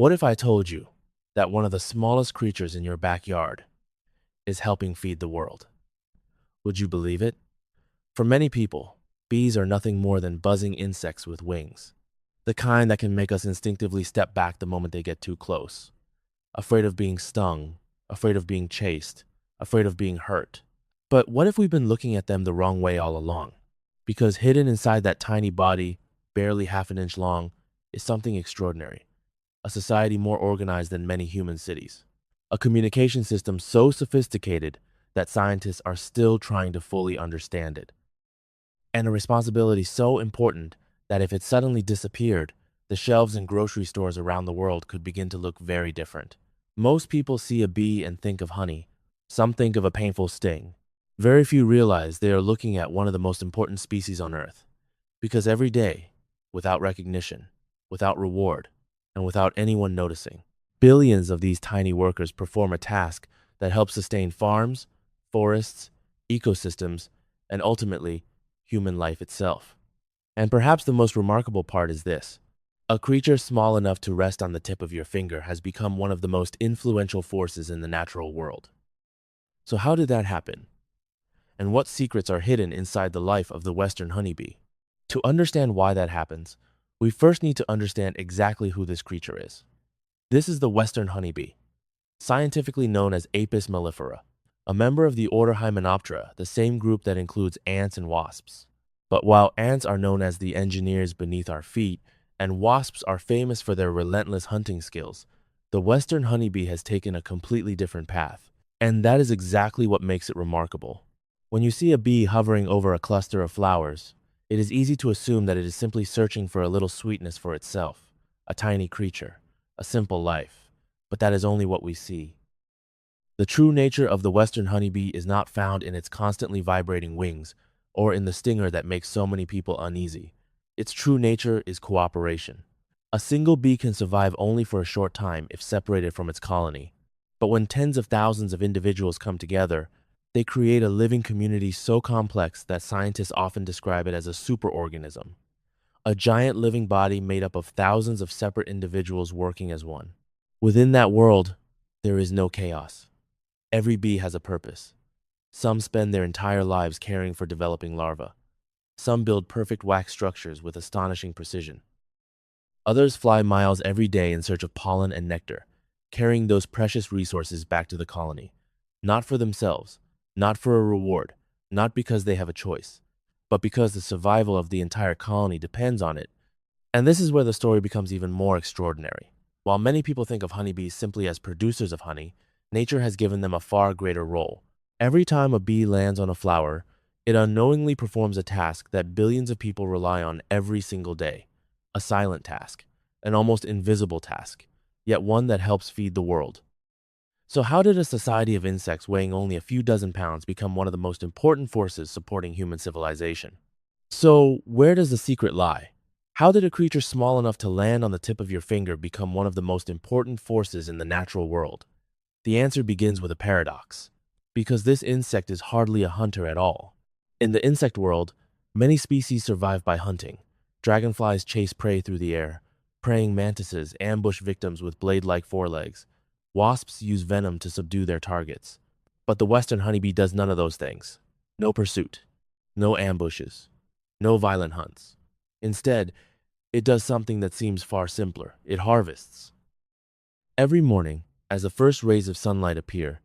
What if I told you that one of the smallest creatures in your backyard is helping feed the world? Would you believe it? For many people, bees are nothing more than buzzing insects with wings, the kind that can make us instinctively step back the moment they get too close, afraid of being stung, afraid of being chased, afraid of being hurt. But what if we've been looking at them the wrong way all along? Because hidden inside that tiny body, barely half an inch long, is something extraordinary. A society more organized than many human cities. A communication system so sophisticated that scientists are still trying to fully understand it. And a responsibility so important that if it suddenly disappeared, the shelves in grocery stores around the world could begin to look very different. Most people see a bee and think of honey. Some think of a painful sting. Very few realize they are looking at one of the most important species on Earth. Because every day, without recognition, without reward, and without anyone noticing, billions of these tiny workers perform a task that helps sustain farms, forests, ecosystems, and ultimately, human life itself. And perhaps the most remarkable part is this. A creature small enough to rest on the tip of your finger has become one of the most influential forces in the natural world. So how did that happen? And what secrets are hidden inside the life of the Western honeybee? To understand why that happens, we first need to understand exactly who this creature is. This is the Western honeybee, scientifically known as Apis mellifera, a member of the order Hymenoptera, the same group that includes ants and wasps. But while ants are known as the engineers beneath our feet, and wasps are famous for their relentless hunting skills, the Western honeybee has taken a completely different path. And that is exactly what makes it remarkable. When you see a bee hovering over a cluster of flowers, it is easy to assume that it is simply searching for a little sweetness for itself, a tiny creature, a simple life. But that is only what we see. The true nature of the Western honeybee is not found in its constantly vibrating wings or in the stinger that makes so many people uneasy. Its true nature is cooperation. A single bee can survive only for a short time if separated from its colony. But when tens of thousands of individuals come together, they create a living community so complex that scientists often describe it as a superorganism, a giant living body made up of thousands of separate individuals working as one. Within that world, there is no chaos. Every bee has a purpose. Some spend their entire lives caring for developing larvae. Some build perfect wax structures with astonishing precision. Others fly miles every day in search of pollen and nectar, carrying those precious resources back to the colony, not for themselves, not for a reward, not because they have a choice, but because the survival of the entire colony depends on it. And this is where the story becomes even more extraordinary. While many people think of honeybees simply as producers of honey, nature has given them a far greater role. Every time a bee lands on a flower, it unknowingly performs a task that billions of people rely on every single day. A silent task, an almost invisible task, yet one that helps feed the world. So how did a society of insects weighing only a few dozen pounds become one of the most important forces supporting human civilization? So where does the secret lie? How did a creature small enough to land on the tip of your finger become one of the most important forces in the natural world? The answer begins with a paradox, because this insect is hardly a hunter at all. In the insect world, many species survive by hunting. Dragonflies chase prey through the air. Praying mantises ambush victims with blade-like forelegs. Wasps use venom to subdue their targets. But the Western honeybee does none of those things. No pursuit, no ambushes, no violent hunts. Instead, it does something that seems far simpler. It harvests. Every morning, as the first rays of sunlight appear,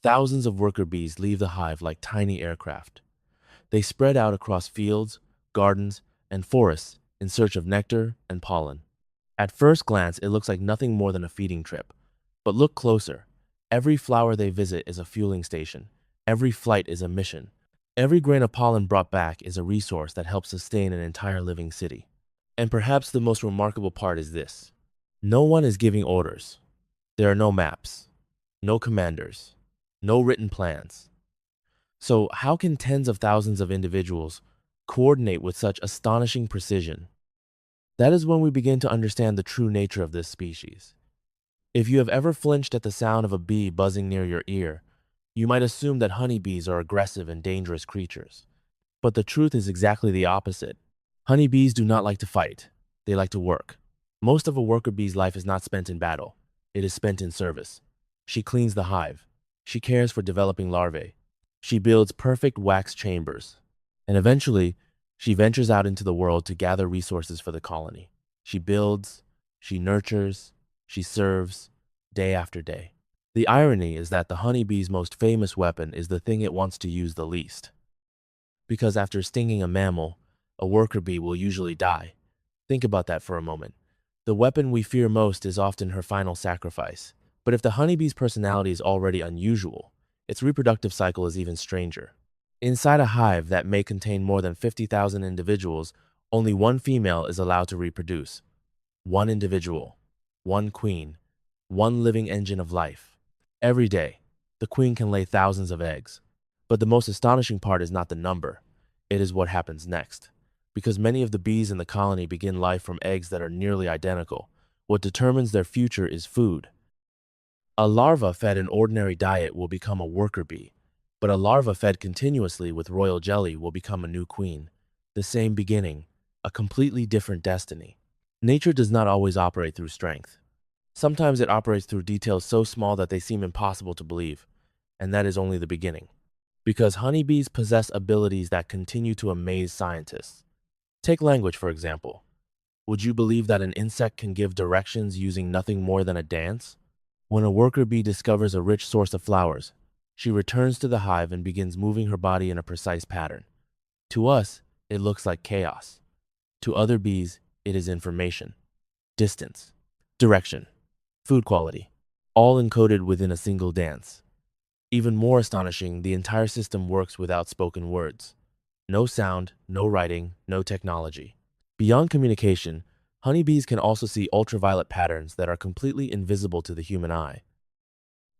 thousands of worker bees leave the hive like tiny aircraft. They spread out across fields, gardens, and forests in search of nectar and pollen. At first glance, it looks like nothing more than a feeding trip. But look closer. Every flower they visit is a fueling station. Every flight is a mission. Every grain of pollen brought back is a resource that helps sustain an entire living city. And perhaps the most remarkable part is this. No one is giving orders. There are no maps, no commanders, no written plans. So how can tens of thousands of individuals coordinate with such astonishing precision? That is when we begin to understand the true nature of this species. If you have ever flinched at the sound of a bee buzzing near your ear, you might assume that honeybees are aggressive and dangerous creatures. But the truth is exactly the opposite. Honeybees do not like to fight. They like to work. Most of a worker bee's life is not spent in battle. It is spent in service. She cleans the hive. She cares for developing larvae. She builds perfect wax chambers. And eventually, she ventures out into the world to gather resources for the colony. She builds, she nurtures, she serves, day after day. The irony is that the honeybee's most famous weapon is the thing it wants to use the least. Because after stinging a mammal, a worker bee will usually die. Think about that for a moment. The weapon we fear most is often her final sacrifice. But if the honeybee's personality is already unusual, its reproductive cycle is even stranger. Inside a hive that may contain more than 50,000 individuals, only one female is allowed to reproduce. One individual, one queen, one living engine of life. Every day, the queen can lay thousands of eggs. But the most astonishing part is not the number. It is what happens next. Because many of the bees in the colony begin life from eggs that are nearly identical, what determines their future is food. A larva fed an ordinary diet will become a worker bee, but a larva fed continuously with royal jelly will become a new queen. The same beginning, a completely different destiny. Nature does not always operate through strength. Sometimes it operates through details so small that they seem impossible to believe, and that is only the beginning. Because honeybees possess abilities that continue to amaze scientists. Take language, for example. Would you believe that an insect can give directions using nothing more than a dance? When a worker bee discovers a rich source of flowers, she returns to the hive and begins moving her body in a precise pattern. To us, it looks like chaos. To other bees, it is information, distance, direction, food quality, all encoded within a single dance. Even more astonishing, the entire system works without spoken words. No sound, no writing, no technology. Beyond communication, honeybees can also see ultraviolet patterns that are completely invisible to the human eye.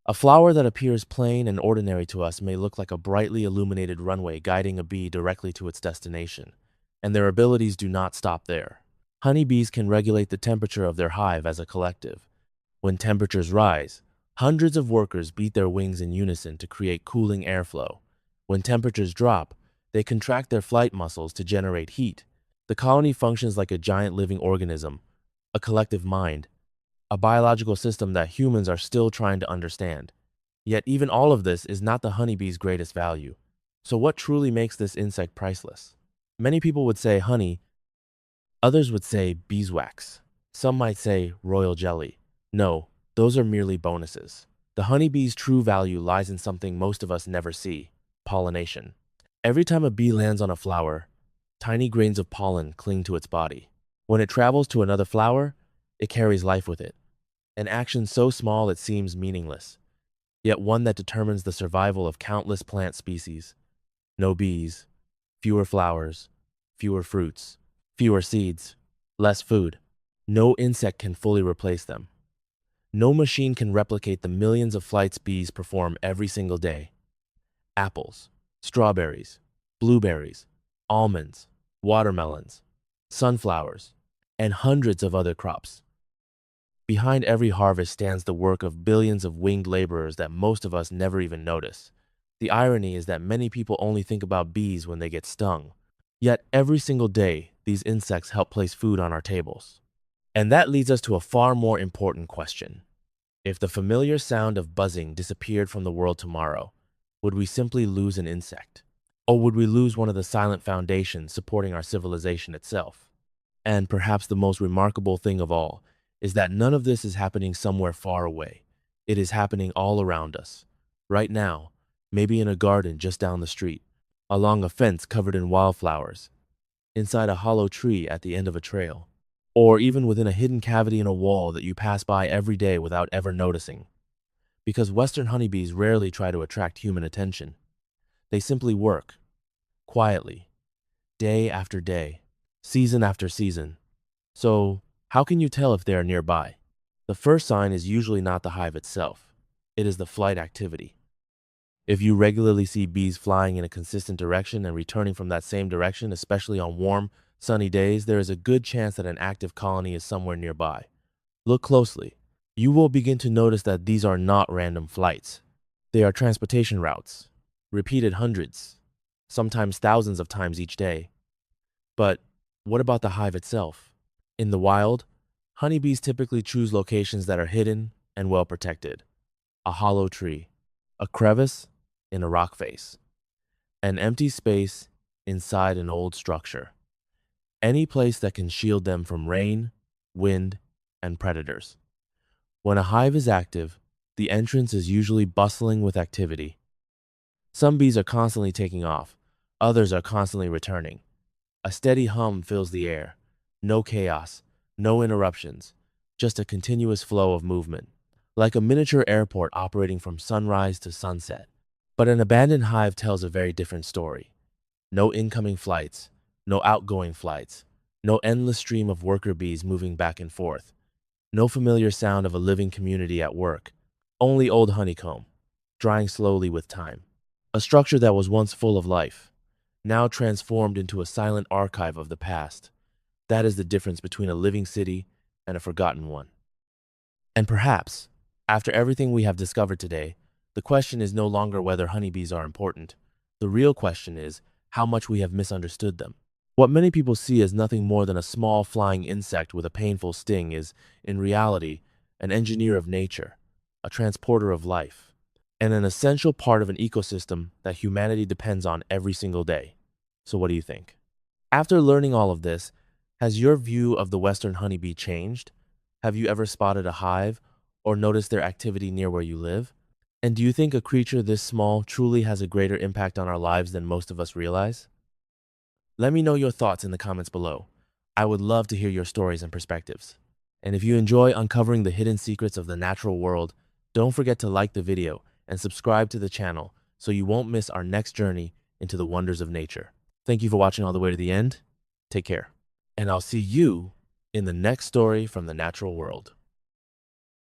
A flower that appears plain and ordinary to us may look like a brightly illuminated runway guiding a bee directly to its destination. And their abilities do not stop there. Honeybees can regulate the temperature of their hive as a collective. When temperatures rise, hundreds of workers beat their wings in unison to create cooling airflow. When temperatures drop, they contract their flight muscles to generate heat. The colony functions like a giant living organism, a collective mind, a biological system that humans are still trying to understand. Yet even all of this is not the honeybee's greatest value. So what truly makes this insect priceless? Many people would say honey, others would say beeswax. Some might say royal jelly. No, those are merely bonuses. The honeybee's true value lies in something most of us never see: pollination. Every time a bee lands on a flower, tiny grains of pollen cling to its body. When it travels to another flower, it carries life with it. An action so small it seems meaningless, yet one that determines the survival of countless plant species. No bees, fewer flowers, fewer fruits, fewer seeds, less food. No insect can fully replace them. No machine can replicate the millions of flights bees perform every single day. Apples, strawberries, blueberries, almonds, watermelons, sunflowers, and hundreds of other crops. Behind every harvest stands the work of billions of winged laborers that most of us never even notice. The irony is that many people only think about bees when they get stung. Yet every single day, these insects help place food on our tables. And that leads us to a far more important question. If the familiar sound of buzzing disappeared from the world tomorrow, would we simply lose an insect? Or would we lose one of the silent foundations supporting our civilization itself? And perhaps the most remarkable thing of all is that none of this is happening somewhere far away. It is happening all around us. Right now, maybe in a garden just down the street, along a fence covered in wildflowers, inside a hollow tree at the end of a trail, or even within a hidden cavity in a wall that you pass by every day without ever noticing. Because Western honeybees rarely try to attract human attention. They simply work, quietly, day after day, season after season. So, how can you tell if they are nearby? The first sign is usually not the hive itself. It is the flight activity. If you regularly see bees flying in a consistent direction and returning from that same direction, especially on warm, sunny days, there is a good chance that an active colony is somewhere nearby. Look closely. You will begin to notice that these are not random flights. They are transportation routes, repeated hundreds, sometimes thousands of times each day. But what about the hive itself? In the wild, Honeybees typically choose locations that are hidden and well protected. A hollow tree, a crevice in a rock face, an empty space inside an old structure. Any place that can shield them from rain, wind, and predators. When a hive is active, the entrance is usually bustling with activity. Some bees are constantly taking off, others are constantly returning. A steady hum fills the air. No chaos, no interruptions, just a continuous flow of movement, like a miniature airport operating from sunrise to sunset. But an abandoned hive tells a very different story. No incoming flights, no outgoing flights, no endless stream of worker bees moving back and forth, no familiar sound of a living community at work, only old honeycomb, drying slowly with time. A structure that was once full of life, now transformed into a silent archive of the past. That is the difference between a living city and a forgotten one. And perhaps, after everything we have discovered today, the question is no longer whether honeybees are important. The real question is how much we have misunderstood them. What many people see as nothing more than a small flying insect with a painful sting is, in reality, an engineer of nature, a transporter of life, and an essential part of an ecosystem that humanity depends on every single day. So what do you think? After learning all of this, has your view of the Western honeybee changed? Have you ever spotted a hive or noticed their activity near where you live? And do you think a creature this small truly has a greater impact on our lives than most of us realize? Let me know your thoughts in the comments below. I would love to hear your stories and perspectives. And if you enjoy uncovering the hidden secrets of the natural world, don't forget to like the video and subscribe to the channel so you won't miss our next journey into the wonders of nature. Thank you for watching all the way to the end. Take care. And I'll see you in the next story from the natural world.